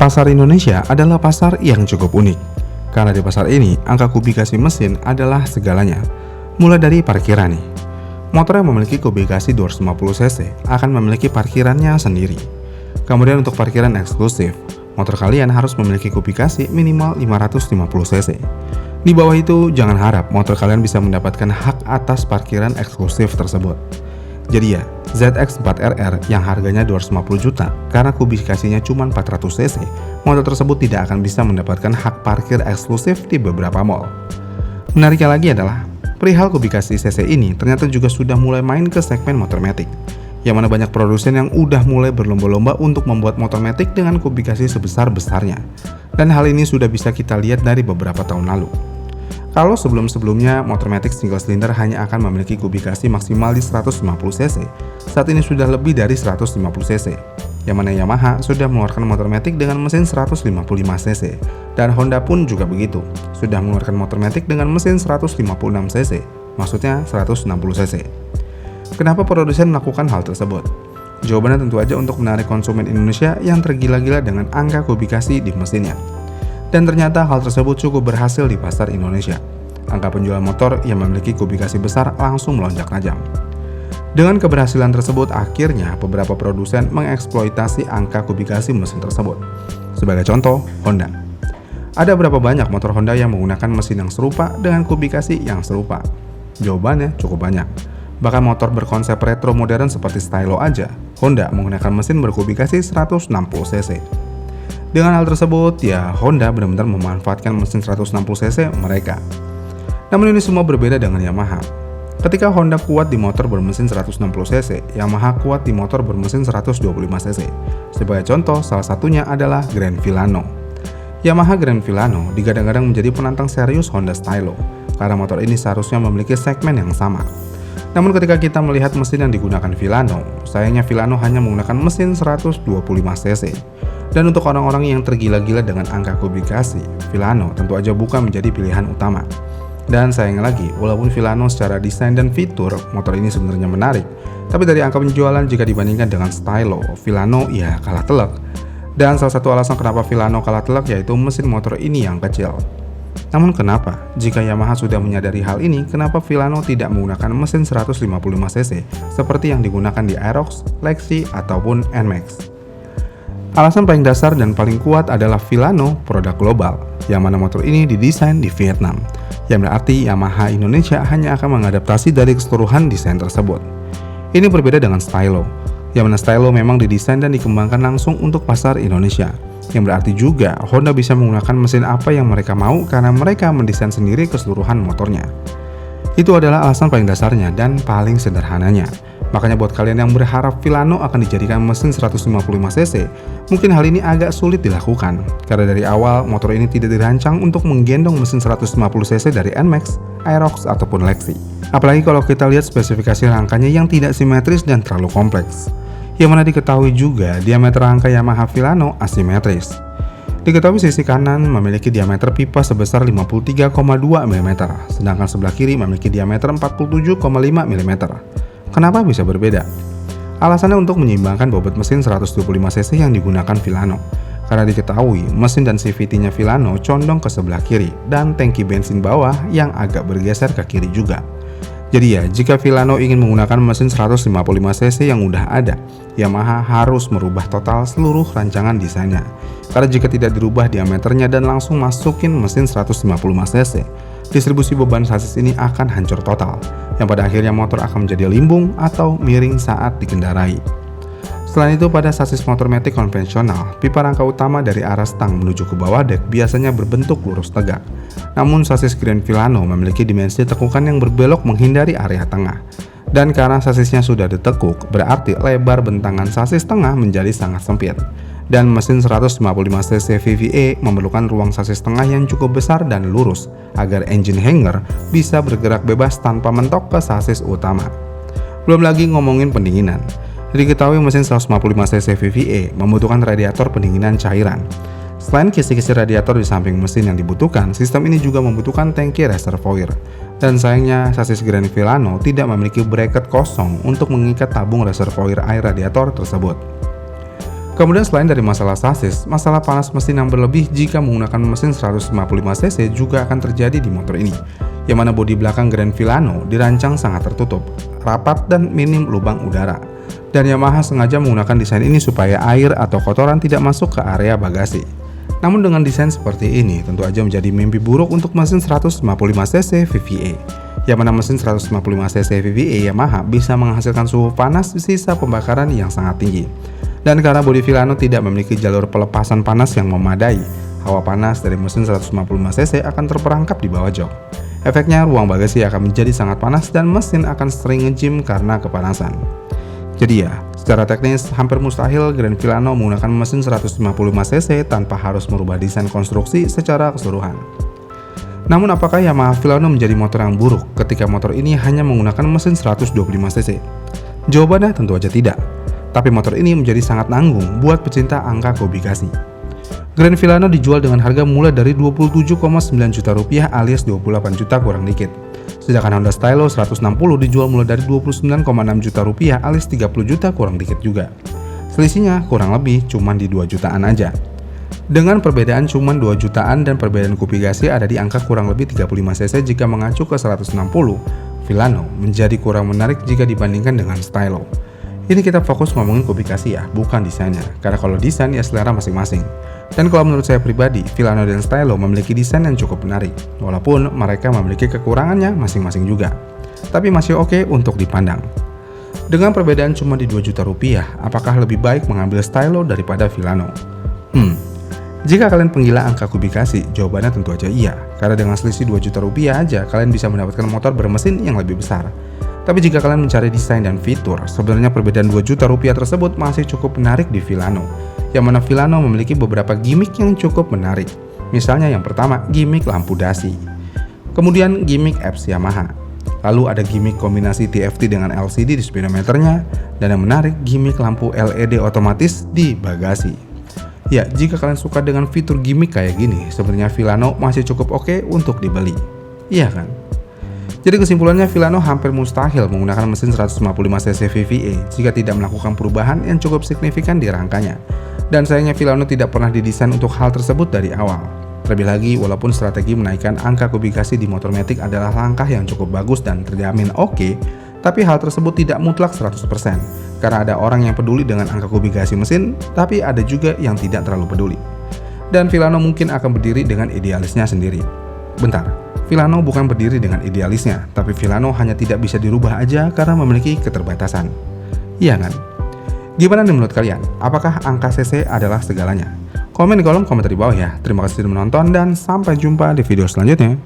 Pasar Indonesia adalah pasar yang cukup unik, karena di pasar ini angka kubikasi mesin adalah segalanya. Mulai dari parkiran nih, motor yang memiliki kubikasi 250 cc akan memiliki parkirannya sendiri. Kemudian untuk parkiran eksklusif, motor kalian harus memiliki kubikasi minimal 550 cc. Di bawah itu, jangan harap motor kalian bisa mendapatkan hak atas parkiran eksklusif tersebut. Jadi ya, ZX4RR yang harganya 250 juta karena kubikasinya cuma 400 cc, motor tersebut tidak akan bisa mendapatkan hak parkir eksklusif di beberapa mall. Menariknya lagi adalah, perihal kubikasi cc ini ternyata juga sudah mulai main ke segmen motor matic, yang mana banyak produsen yang udah mulai berlomba-lomba untuk membuat motor matic dengan kubikasi sebesar-besarnya. Dan hal ini sudah bisa kita lihat dari beberapa tahun lalu. Kalau sebelum-sebelumnya motor matic single cylinder hanya akan memiliki kubikasi maksimal di 150 cc, saat ini sudah lebih dari 150 cc. Yang mana Yamaha sudah mengeluarkan motor matic dengan mesin 155 cc, dan Honda pun juga begitu, sudah mengeluarkan motor matic dengan mesin 156 cc, maksudnya 160 cc. Kenapa produsen melakukan hal tersebut? Jawabannya tentu aja untuk menarik konsumen Indonesia yang tergila-gila dengan angka kubikasi di mesinnya. Dan ternyata hal tersebut cukup berhasil di pasar Indonesia. Angka penjualan motor yang memiliki kubikasi besar langsung melonjak tajam. Dengan keberhasilan tersebut, akhirnya beberapa produsen mengeksploitasi angka kubikasi mesin tersebut. Sebagai contoh, Honda. Ada berapa banyak motor Honda yang menggunakan mesin yang serupa dengan kubikasi yang serupa? Jawabannya cukup banyak. Bahkan motor berkonsep retro modern seperti Stylo aja, Honda menggunakan mesin berkubikasi 160 cc. Dengan hal tersebut, ya Honda benar-benar memanfaatkan mesin 160 cc mereka. Namun ini semua berbeda dengan Yamaha. Ketika Honda kuat di motor bermesin 160 cc, Yamaha kuat di motor bermesin 125 cc. Sebagai contoh, salah satunya adalah Grand Filano. Yamaha Grand Filano digadang-gadang menjadi penantang serius Honda Stylo, karena motor ini seharusnya memiliki segmen yang sama. Namun ketika kita melihat mesin yang digunakan Filano, sayangnya Filano hanya menggunakan mesin 125 cc. Dan untuk orang-orang yang tergila-gila dengan angka kubikasi, Filano tentu aja bukan menjadi pilihan utama. Dan sayangnya lagi, walaupun Filano secara desain dan fitur motor ini sebenarnya menarik, tapi dari angka penjualan jika dibandingkan dengan Stylo, Filano ya kalah telak. Dan salah satu alasan kenapa Filano kalah telak yaitu mesin motor ini yang kecil. Namun kenapa? Jika Yamaha sudah menyadari hal ini, kenapa Filano tidak menggunakan mesin 155 cc seperti yang digunakan di Aerox, Lexi, ataupun NMAX? Alasan paling dasar dan paling kuat adalah Filano produk global, yang mana motor ini didesain di Vietnam, yang berarti Yamaha Indonesia hanya akan mengadaptasi dari keseluruhan desain tersebut. Ini berbeda dengan Stylo, yang mana Stylo memang didesain dan dikembangkan langsung untuk pasar Indonesia, yang berarti juga Honda bisa menggunakan mesin apa yang mereka mau karena mereka mendesain sendiri keseluruhan motornya. Itu adalah alasan paling dasarnya dan paling sederhananya. Makanya buat kalian yang berharap Filano akan dijadikan mesin 155 cc, mungkin hal ini agak sulit dilakukan, karena dari awal motor ini tidak dirancang untuk menggendong mesin 150 cc dari NMAX, Aerox, ataupun Lexi. Apalagi kalau kita lihat spesifikasi rangkanya yang tidak simetris dan terlalu kompleks. Yang mana diketahui juga diameter rangka Yamaha Filano asimetris. Diketahui sisi kanan memiliki diameter pipa sebesar 53,2 mm, sedangkan sebelah kiri memiliki diameter 47,5 mm. Kenapa bisa berbeda? Alasannya untuk menyeimbangkan bobot mesin 125 cc yang digunakan Filano. Karena diketahui mesin dan CVT-nya Filano condong ke sebelah kiri dan tangki bensin bawah yang agak bergeser ke kiri juga. Jadi ya, jika Filano ingin menggunakan mesin 155 cc yang udah ada, Yamaha harus merubah total seluruh rancangan desainnya. Karena jika tidak dirubah diameternya dan langsung masukin mesin 155 cc, distribusi beban sasis ini akan hancur total, yang pada akhirnya motor akan menjadi limbung atau miring saat dikendarai. Selain itu, pada sasis motor matic konvensional, pipa rangka utama dari arah stang menuju ke bawah dek biasanya berbentuk lurus tegak. Namun sasis Grand Filano memiliki dimensi tekukan yang berbelok menghindari area tengah. Dan karena sasisnya sudah ditekuk, berarti lebar bentangan sasis tengah menjadi sangat sempit. Dan mesin 155 cc VVA memerlukan ruang sasis tengah yang cukup besar dan lurus agar engine hanger bisa bergerak bebas tanpa mentok ke sasis utama. Belum lagi ngomongin pendinginan. Diketahui mesin 155 cc VVA membutuhkan radiator pendinginan cairan. Selain kisi-kisi radiator di samping mesin yang dibutuhkan, sistem ini juga membutuhkan tangki reservoir. Dan sayangnya sasis Grand Filano tidak memiliki bracket kosong untuk mengikat tabung reservoir air radiator tersebut. Kemudian selain dari masalah sasis, masalah panas mesin yang berlebih jika menggunakan mesin 155cc juga akan terjadi di motor ini, yang mana bodi belakang Grand Filano dirancang sangat tertutup, rapat dan minim lubang udara. Dan Yamaha sengaja menggunakan desain ini supaya air atau kotoran tidak masuk ke area bagasi. Namun dengan desain seperti ini tentu aja menjadi mimpi buruk untuk mesin 155cc VVA, yang mana mesin 155cc VVA Yamaha bisa menghasilkan suhu panas sisa pembakaran yang sangat tinggi. Dan karena bodi Filano tidak memiliki jalur pelepasan panas yang memadai, hawa panas dari mesin 155cc akan terperangkap di bawah jok. Efeknya ruang bagasi akan menjadi sangat panas dan mesin akan sering ngejim karena kepanasan. Jadi ya, secara teknis hampir mustahil Grand Filano menggunakan mesin 155cc tanpa harus merubah desain konstruksi secara keseluruhan. Namun apakah Yamaha Filano menjadi motor yang buruk ketika motor ini hanya menggunakan mesin 125cc? Jawabannya tentu aja tidak. Tapi motor ini menjadi sangat nanggung buat pecinta angka kubikasi. Grand Filano dijual dengan harga mulai dari 27,9 juta rupiah alias 28 juta kurang dikit. Sedangkan Honda Stylo 160 dijual mulai dari 29,6 juta rupiah alias 30 juta kurang dikit juga. Selisihnya kurang lebih cuman di 2 jutaan aja. Dengan perbedaan cuman 2 jutaan dan perbedaan kubikasi ada di angka kurang lebih 35cc jika mengacu ke 160, Filano menjadi kurang menarik jika dibandingkan dengan Stylo. Ini kita fokus ngomongin kubikasi ya, bukan desainnya. Karena kalau desain ya selera masing-masing. Dan kalau menurut saya pribadi, Filano dan Stylo memiliki desain yang cukup menarik. Walaupun mereka memiliki kekurangannya masing-masing juga. Tapi masih oke untuk dipandang. Dengan perbedaan cuma di 2 juta rupiah, apakah lebih baik mengambil Stylo daripada Filano? Jika kalian penggila angka kubikasi, jawabannya tentu aja iya. Karena dengan selisih 2 juta rupiah aja, kalian bisa mendapatkan motor bermesin yang lebih besar. Tapi jika kalian mencari desain dan fitur, sebenarnya perbedaan 2 juta rupiah tersebut masih cukup menarik di Filano. Yang mana Filano memiliki beberapa gimmick yang cukup menarik. Misalnya yang pertama, gimmick lampu dasi. Kemudian gimmick apps Yamaha. Lalu ada gimmick kombinasi TFT dengan LCD di speedometernya. Dan yang menarik, gimmick lampu LED otomatis di bagasi. Ya, jika kalian suka dengan fitur gimmick kayak gini, sebenarnya Filano masih cukup oke untuk dibeli. Iya kan? Jadi kesimpulannya Filano hampir mustahil menggunakan mesin 155cc VVA jika tidak melakukan perubahan yang cukup signifikan di rangkanya. Dan sayangnya Filano tidak pernah didesain untuk hal tersebut dari awal. Terlebih lagi, walaupun strategi menaikkan angka kubikasi di motor matic adalah langkah yang cukup bagus dan terjamin oke, tapi hal tersebut tidak mutlak 100%. Karena ada orang yang peduli dengan angka kubikasi mesin, tapi ada juga yang tidak terlalu peduli. Dan Filano mungkin akan berdiri dengan idealisnya sendiri. Bentar, Filano bukan berdiri dengan idealisnya, tapi Filano hanya tidak bisa dirubah aja karena memiliki keterbatasan. Iya kan? Gimana nih menurut kalian? Apakah angka cc adalah segalanya? Komen di kolom komentar di bawah ya. Terima kasih sudah menonton dan sampai jumpa di video selanjutnya.